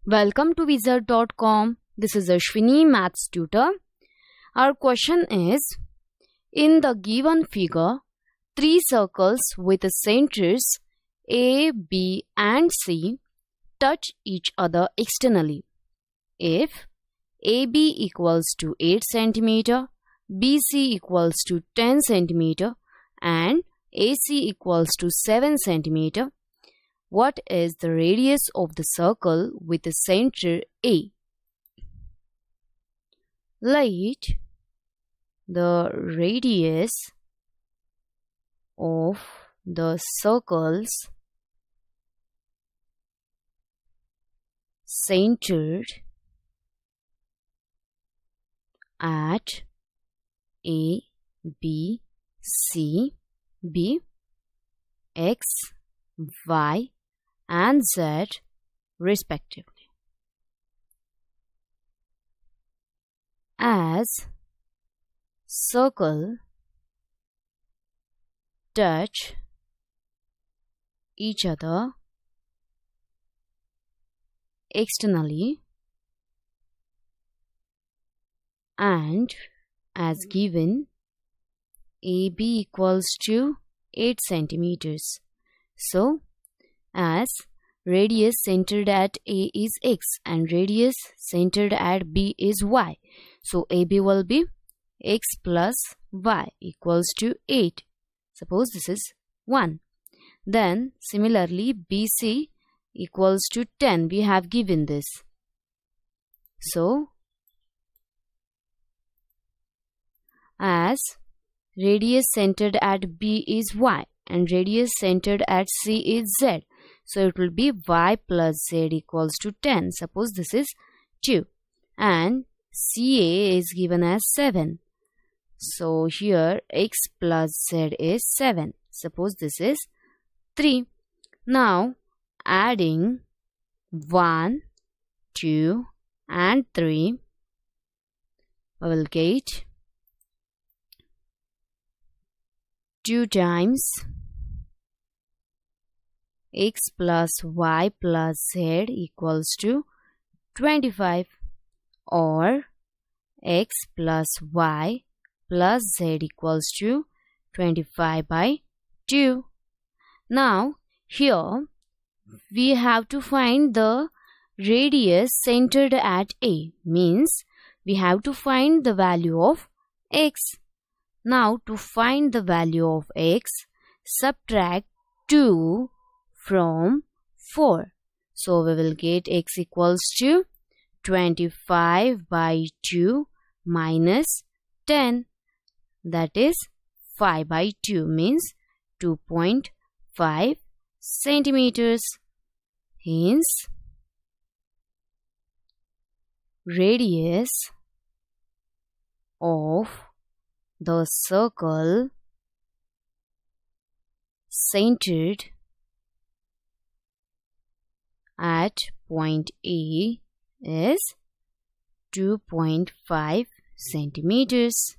Welcome to Wizard.com. This is Ashwini, Maths Tutor. Our question is, in the given figure, three circles with the centers A, B and C touch each other externally. If AB equals to 8 cm, BC equals to 10 cm and AC equals to 7 cm, what is the radius of the circle with the center A? Let the radius of the circles centered at A, B, C be X, Y and Z respectively. As circle touch each other externally and as given AB equals to 8 centimeters. So, as radius centered at A is X and radius centered at B is Y. So, AB will be X plus Y equals to 8. Suppose this is 1. Then, similarly, BC equals to 10. We have given this. So, as radius centered at B is Y and radius centered at C is Z. So it will be Y plus Z equals to 10. Suppose this is 2 and CA is given as 7. So here X plus Z is 7. Suppose this is 3. Now adding 1, 2 and 3, we will get 2 times X plus Y plus Z equals to 25 or X plus Y plus Z equals to 25 by 2. Now here we have to find the radius centered at A, means we have to find the value of X. Now to find the value of X, subtract 2 from 4. So we will get X equals to 25 by 2 minus 10. That is 5 by 2 means 2.5 centimeters. Hence, radius of the circle centered at point A is 2.5 centimeters.